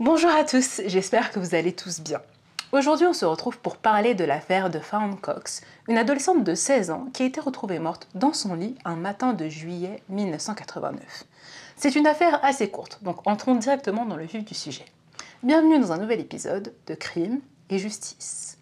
Bonjour à tous, j'espère que vous allez tous bien. Aujourd'hui, on se retrouve pour parler de l'affaire de Fawne Cox, une adolescente de 16 ans qui a été retrouvée morte dans son lit un matin de juillet 1989. C'est une affaire assez courte, donc entrons directement dans le vif du sujet. Bienvenue dans un nouvel épisode de Crime et Justice.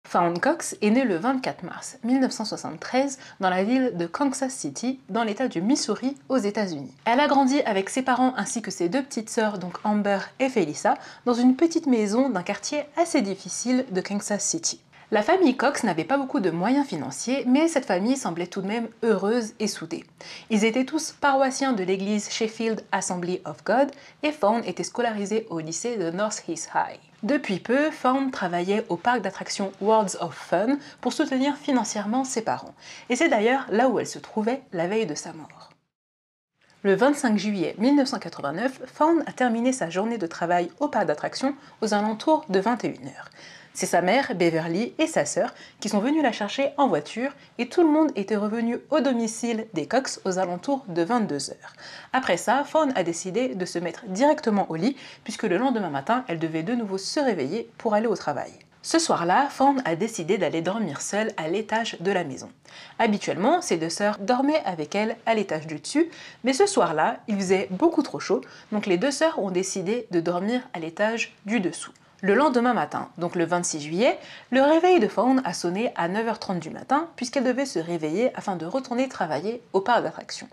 Fawne Cox est née le 24 mars 1973 dans la ville de Kansas City, dans l'état du Missouri, aux États-Unis. Elle a grandi avec ses parents ainsi que ses deux petites sœurs, donc Amber et Felissa, dans une petite maison d'un quartier assez difficile de Kansas City. La famille Cox n'avait pas beaucoup de moyens financiers, mais cette famille semblait tout de même heureuse et soudée. Ils étaient tous paroissiens de l'église Sheffield Assembly of God et Fawne était scolarisée au lycée de North East High. Depuis peu, Fawne travaillait au parc d'attractions Worlds of Fun pour soutenir financièrement ses parents. Et c'est d'ailleurs là où elle se trouvait la veille de sa mort. Le 25 juillet 1989, Fawne a terminé sa journée de travail au parc d'attractions aux alentours de 21 h. C'est sa mère, Beverly, et sa sœur qui sont venues la chercher en voiture et tout le monde était revenu au domicile des Cox aux alentours de 22 h. Après ça, Fawne a décidé de se mettre directement au lit puisque le lendemain matin, elle devait de nouveau se réveiller pour aller au travail. Ce soir-là, Fawne a décidé d'aller dormir seule à l'étage de la maison. Habituellement, ses deux sœurs dormaient avec elle à l'étage du dessus, mais ce soir-là, il faisait beaucoup trop chaud, donc les deux sœurs ont décidé de dormir à l'étage du dessous. Le lendemain matin, donc le 26 juillet, le réveil de Fawne a sonné à 9 h 30 du matin puisqu'elle devait se réveiller afin de retourner travailler au parc d'attractions.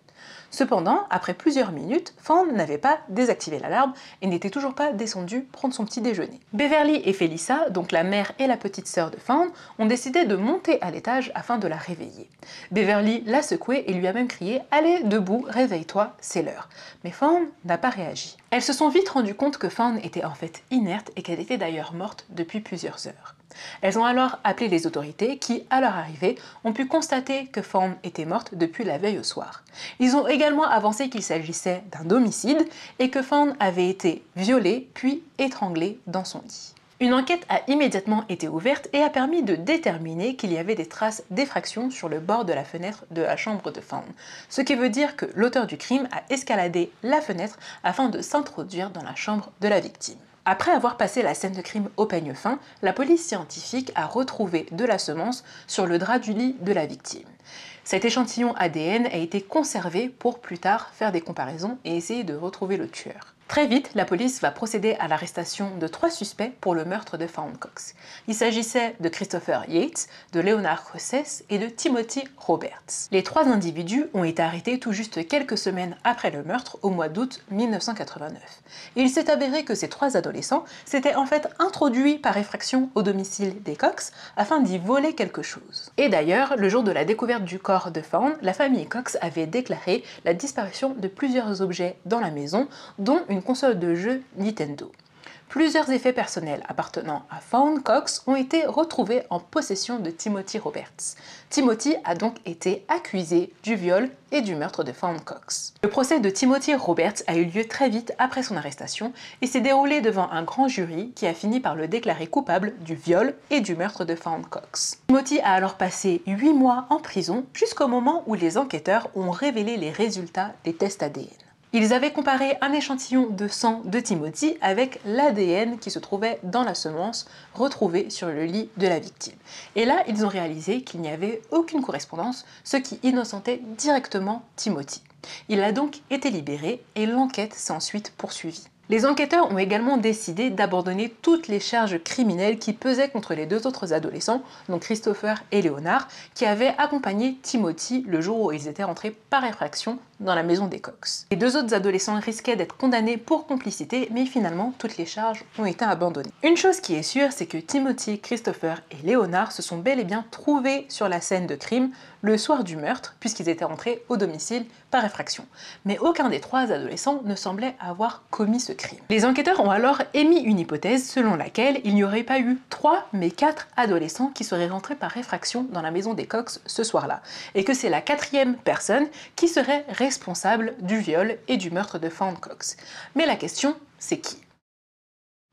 Cependant, après plusieurs minutes, Fawne n'avait pas désactivé l'alarme et n'était toujours pas descendue prendre son petit déjeuner. Beverly et Felissa, donc la mère et la petite sœur de Fawne, ont décidé de monter à l'étage afin de la réveiller. Beverly l'a secouée et lui a même crié « Allez, debout, réveille-toi, c'est l'heure ». Mais Fawne n'a pas réagi. Elles se sont vite rendues compte que Fawne était en fait inerte et qu'elle était d'ailleurs morte depuis plusieurs heures. Elles ont alors appelé les autorités qui, à leur arrivée, ont pu constater que Fawne était morte depuis la veille au soir. Ils ont également avancé qu'il s'agissait d'un homicide et que Fawne avait été violée puis étranglée dans son lit. Une enquête a immédiatement été ouverte et a permis de déterminer qu'il y avait des traces d'effraction sur le bord de la fenêtre de la chambre de Fawne, ce qui veut dire que l'auteur du crime a escaladé la fenêtre afin de s'introduire dans la chambre de la victime. Après avoir passé la scène de crime au peigne fin, la police scientifique a retrouvé de la semence sur le drap du lit de la victime. Cet échantillon ADN a été conservé pour plus tard faire des comparaisons et essayer de retrouver le tueur. Très vite, la police va procéder à l'arrestation de 3 suspects pour le meurtre de Fawne Cox. Il s'agissait de Christopher Yates, de Leonard Crosses et de Timothy Roberts. Les 3 individus ont été arrêtés tout juste quelques semaines après le meurtre au mois d'août 1989. Et il s'est avéré que ces 3 adolescents s'étaient en fait introduits par effraction au domicile des Cox afin d'y voler quelque chose. Et d'ailleurs, le jour de la découverte du corps de Fawne, la famille Cox avait déclaré la disparition de plusieurs objets dans la maison, dont une console de jeu Nintendo. Plusieurs effets personnels appartenant à Fawne Cox ont été retrouvés en possession de Timothy Roberts. Timothy a donc été accusé du viol et du meurtre de Fawne Cox. Le procès de Timothy Roberts a eu lieu très vite après son arrestation et s'est déroulé devant un grand jury qui a fini par le déclarer coupable du viol et du meurtre de Fawne Cox. Timothy a alors passé 8 mois en prison jusqu'au moment où les enquêteurs ont révélé les résultats des tests ADN. Ils avaient comparé un échantillon de sang de Timothy avec l'ADN qui se trouvait dans la semence retrouvée sur le lit de la victime. Et là, ils ont réalisé qu'il n'y avait aucune correspondance, ce qui innocentait directement Timothy. Il a donc été libéré et l'enquête s'est ensuite poursuivie. Les enquêteurs ont également décidé d'abandonner toutes les charges criminelles qui pesaient contre les 2 autres adolescents, donc Christopher et Leonard, qui avaient accompagné Timothy le jour où ils étaient rentrés par effraction dans la maison des Cox. Les 2 autres adolescents risquaient d'être condamnés pour complicité, mais finalement toutes les charges ont été abandonnées. Une chose qui est sûre, c'est que Timothy, Christopher et Leonard se sont bel et bien trouvés sur la scène de crime le soir du meurtre, puisqu'ils étaient rentrés au domicile par effraction. Mais aucun des 3 adolescents ne semblait avoir commis ce crime. Les enquêteurs ont alors émis une hypothèse selon laquelle il n'y aurait pas eu 3 mais 4 adolescents qui seraient rentrés par effraction dans la maison des Cox ce soir-là, et que c'est la 4e personne qui serait responsable du viol et du meurtre de Fawne Cox. Mais la question, c'est qui ?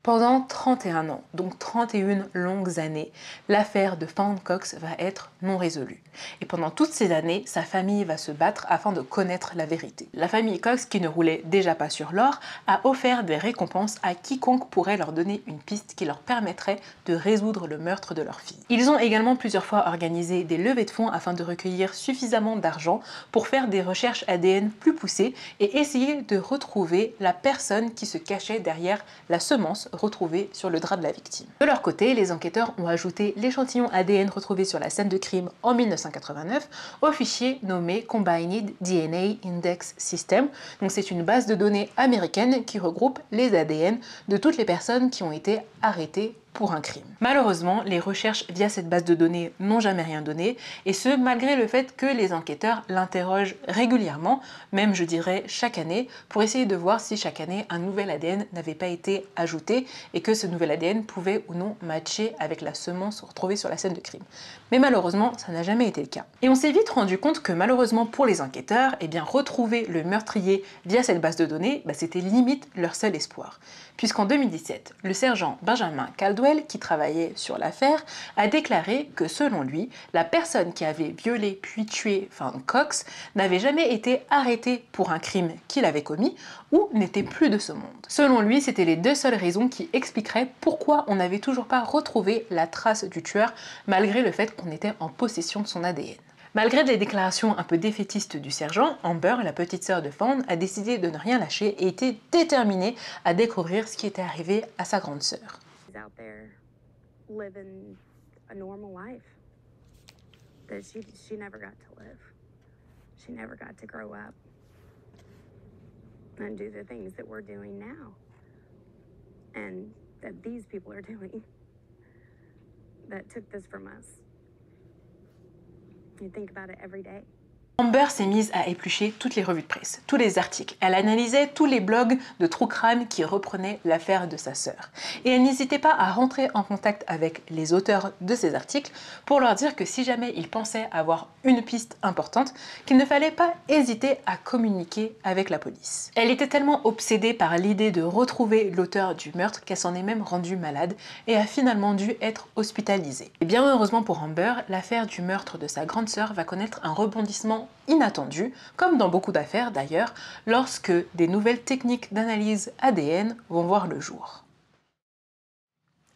Pendant 31 ans, donc 31 longues années, l'affaire de Fawn Cox va être non résolue. Et pendant toutes ces années, sa famille va se battre afin de connaître la vérité. La famille Cox, qui ne roulait déjà pas sur l'or, a offert des récompenses à quiconque pourrait leur donner une piste qui leur permettrait de résoudre le meurtre de leur fille. Ils ont également plusieurs fois organisé des levées de fonds afin de recueillir suffisamment d'argent pour faire des recherches ADN plus poussées et essayer de retrouver la personne qui se cachait derrière la semence retrouvés sur le drap de la victime. De leur côté, les enquêteurs ont ajouté l'échantillon ADN retrouvé sur la scène de crime en 1989 au fichier nommé Combined DNA Index System. Donc c'est une base de données américaine qui regroupe les ADN de toutes les personnes qui ont été arrêtées pour un crime. Malheureusement, les recherches via cette base de données n'ont jamais rien donné, et ce malgré le fait que les enquêteurs l'interrogent régulièrement, même je dirais chaque année, pour essayer de voir si chaque année un nouvel ADN n'avait pas été ajouté et que ce nouvel ADN pouvait ou non matcher avec la semence retrouvée sur la scène de crime. Mais malheureusement, ça n'a jamais été le cas. Et on s'est vite rendu compte que malheureusement pour les enquêteurs, retrouver le meurtrier via cette base de données, c'était limite leur seul espoir. Puisqu'en 2017, le sergent Benjamin Caldwell, qui travaillait sur l'affaire, a déclaré que selon lui, la personne qui avait violé puis tué Fawn Cox n'avait jamais été arrêtée pour un crime qu'il avait commis ou n'était plus de ce monde. Selon lui, c'était les deux seules raisons qui expliqueraient pourquoi on n'avait toujours pas retrouvé la trace du tueur malgré le fait qu'on était en possession de son ADN. Malgré les déclarations un peu défaitistes du sergent, Amber, la petite sœur de Fawn, a décidé de ne rien lâcher et était déterminée à découvrir ce qui était arrivé à sa grande sœur. Amber s'est mise à éplucher toutes les revues de presse, tous les articles. Elle analysait tous les blogs de true crime qui reprenaient l'affaire de sa sœur. Et elle n'hésitait pas à rentrer en contact avec les auteurs de ces articles pour leur dire que si jamais ils pensaient avoir une piste importante, qu'il ne fallait pas hésiter à communiquer avec la police. Elle était tellement obsédée par l'idée de retrouver l'auteur du meurtre qu'elle s'en est même rendue malade et a finalement dû être hospitalisée. Et bien heureusement pour Amber, l'affaire du meurtre de sa grande sœur va connaître un rebondissement inattendu, comme dans beaucoup d'affaires d'ailleurs, lorsque des nouvelles techniques d'analyse ADN vont voir le jour.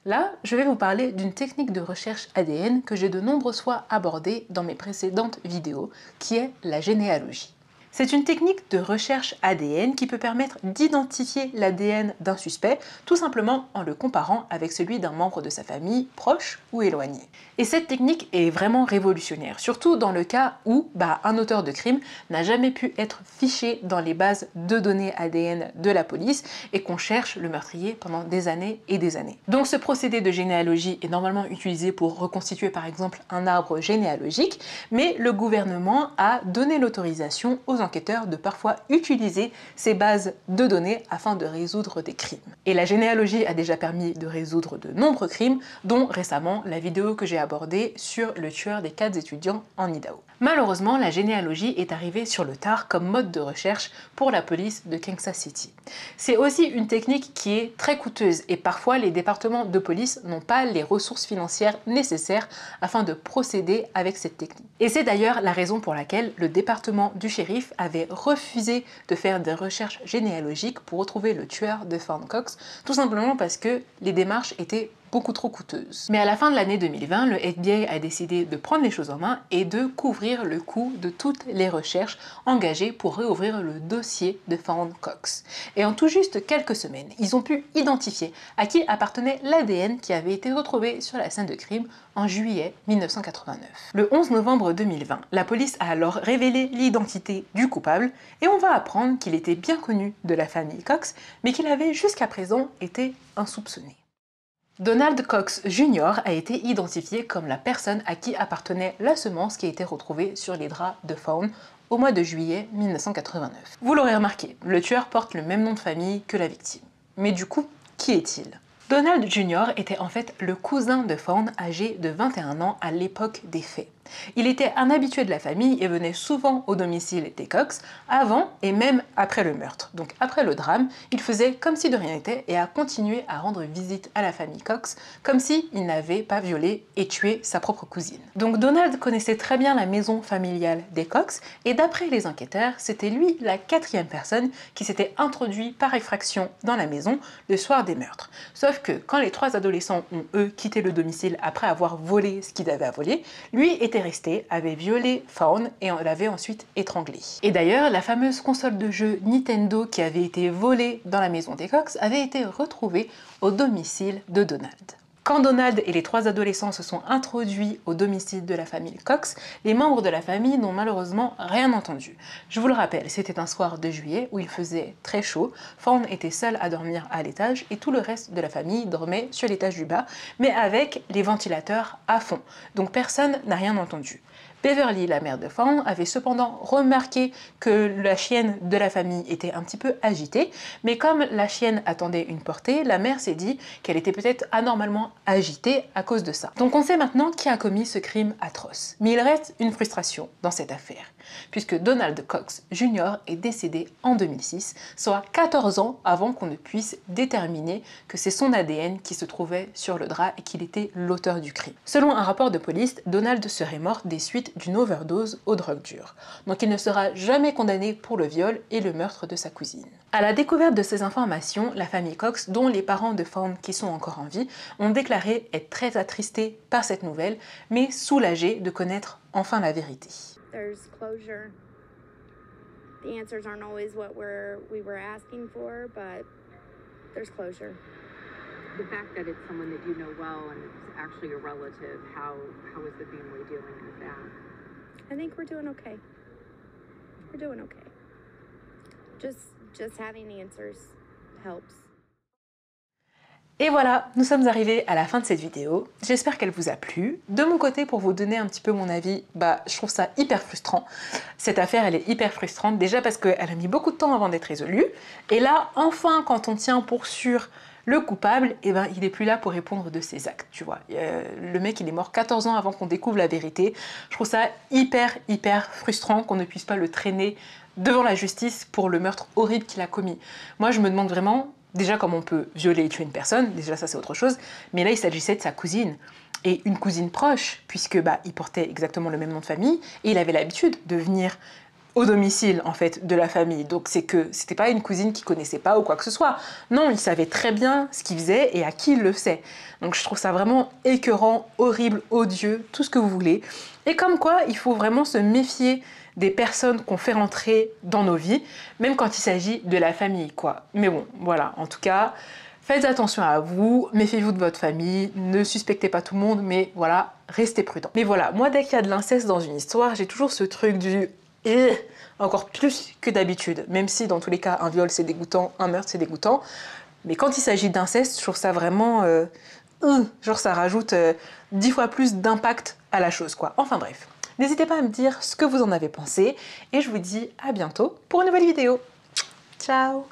Là, je vais vous parler d'une technique de recherche ADN que j'ai de nombreuses fois abordée dans mes précédentes vidéos, qui est la généalogie. C'est une technique de recherche ADN qui peut permettre d'identifier l'ADN d'un suspect, tout simplement en le comparant avec celui d'un membre de sa famille, proche ou éloigné. Et cette technique est vraiment révolutionnaire, surtout dans le cas où un auteur de crime n'a jamais pu être fiché dans les bases de données ADN de la police et qu'on cherche le meurtrier pendant des années et des années. Donc ce procédé de généalogie est normalement utilisé pour reconstituer par exemple un arbre généalogique, mais le gouvernement a donné l'autorisation aux enquêteurs de parfois utiliser ces bases de données afin de résoudre des crimes. Et la généalogie a déjà permis de résoudre de nombreux crimes, dont récemment la vidéo que j'ai abordée sur le tueur des 4 étudiants en Idaho. Malheureusement, la généalogie est arrivée sur le tard comme mode de recherche pour la police de Kansas City. C'est aussi une technique qui est très coûteuse et parfois les départements de police n'ont pas les ressources financières nécessaires afin de procéder avec cette technique. Et c'est d'ailleurs la raison pour laquelle le département du shérif avait refusé de faire des recherches généalogiques pour retrouver le tueur de Fawn Cox, tout simplement parce que les démarches étaient beaucoup trop coûteuses. Mais à la fin de l'année 2020, le FBI a décidé de prendre les choses en main et de couvrir le coût de toutes les recherches engagées pour réouvrir le dossier de Fawn Cox. Et en tout juste quelques semaines, ils ont pu identifier à qui appartenait l'ADN qui avait été retrouvé sur la scène de crime en juillet 1989. Le 11 novembre 2020, la police a alors révélé l'identité du coupable et on va apprendre qu'il était bien connu de la famille Cox, mais qu'il avait jusqu'à présent été insoupçonné. Donald Cox Jr. a été identifié comme la personne à qui appartenait la semence qui a été retrouvée sur les draps de Fawn au mois de juillet 1989. Vous l'aurez remarqué, le tueur porte le même nom de famille que la victime. Mais du coup, qui est-il ? Donald Jr. était en fait le cousin de Fawn âgé de 21 ans à l'époque des faits. Il était un habitué de la famille et venait souvent au domicile des Cox avant et même après le meurtre. Donc après le drame, il faisait comme si de rien n'était et a continué à rendre visite à la famille Cox comme s'il n'avait pas violé et tué sa propre cousine. Donc Donald connaissait très bien la maison familiale des Cox et d'après les enquêteurs, c'était lui la 4e personne qui s'était introduit par effraction dans la maison le soir des meurtres. Sauf que quand les 3 adolescents ont eux quitté le domicile après avoir volé ce qu'ils avaient à voler, lui était resté, avait violé Fawn et l'avait ensuite étranglé. Et d'ailleurs, la fameuse console de jeu Nintendo qui avait été volée dans la maison des Cox avait été retrouvée au domicile de Donald. Quand Donald et les 3 adolescents se sont introduits au domicile de la famille Cox, les membres de la famille n'ont malheureusement rien entendu. Je vous le rappelle, c'était un soir de juillet où il faisait très chaud, Fawn était seul à dormir à l'étage et tout le reste de la famille dormait sur l'étage du bas, mais avec les ventilateurs à fond, donc personne n'a rien entendu. Beverly, la mère de Fawn, avait cependant remarqué que la chienne de la famille était un petit peu agitée, mais comme la chienne attendait une portée, la mère s'est dit qu'elle était peut-être anormalement agitée à cause de ça. Donc on sait maintenant qui a commis ce crime atroce. Mais il reste une frustration dans cette affaire, puisque Donald Cox Jr. est décédé en 2006, soit 14 ans avant qu'on ne puisse déterminer que c'est son ADN qui se trouvait sur le drap et qu'il était l'auteur du crime. Selon un rapport de police, Donald serait mort des suites d'une overdose aux drogues dures. Donc il ne sera jamais condamné pour le viol et le meurtre de sa cousine. À la découverte de ces informations, la famille Cox, dont les parents de Fawn qui sont encore en vie, ont déclaré être très attristés par cette nouvelle, mais soulagés de connaître enfin la vérité. There's closure. The answers aren't always what we were asking for, but there's closure. The fact that it's someone that you know well and it's actually a relative, how is the family dealing with that? I think we're doing okay. We're doing okay. Just having answers helps. Et voilà, nous sommes arrivés à la fin de cette vidéo. J'espère qu'elle vous a plu. De mon côté, pour vous donner un petit peu mon avis, je trouve ça hyper frustrant. Cette affaire, elle est hyper frustrante, déjà parce qu'elle a mis beaucoup de temps avant d'être résolue. Et là, enfin, quand on tient pour sûr le coupable, il est plus là pour répondre de ses actes, tu vois. Le mec, il est mort 14 ans avant qu'on découvre la vérité. Je trouve ça hyper frustrant qu'on ne puisse pas le traîner devant la justice pour le meurtre horrible qu'il a commis. Moi, je me demande vraiment, déjà comment on peut violer et tuer une personne, déjà ça c'est autre chose, mais là il s'agissait de sa cousine. Et une cousine proche, puisque il portait exactement le même nom de famille, et il avait l'habitude de venir au domicile en fait de la famille. Donc c'est que c'était pas une cousine qu'il connaissait pas ou quoi que ce soit. Non, il savait très bien ce qu'il faisait et à qui il le faisait. Donc je trouve ça vraiment écœurant, horrible, odieux, tout ce que vous voulez. Et comme quoi, il faut vraiment se méfier des personnes qu'on fait rentrer dans nos vies, même quand il s'agit de la famille, quoi. Mais bon, voilà, en tout cas, faites attention à vous, méfiez-vous de votre famille, ne suspectez pas tout le monde, mais voilà, restez prudents. Mais voilà, moi, dès qu'il y a de l'inceste dans une histoire, j'ai toujours ce truc du encore plus que d'habitude, même si dans tous les cas, un viol c'est dégoûtant, un meurtre c'est dégoûtant, mais quand il s'agit d'inceste, je trouve ça vraiment, genre ça rajoute 10 fois plus d'impact à la chose, quoi. Enfin bref. N'hésitez pas à me dire ce que vous en avez pensé et je vous dis à bientôt pour une nouvelle vidéo. Ciao!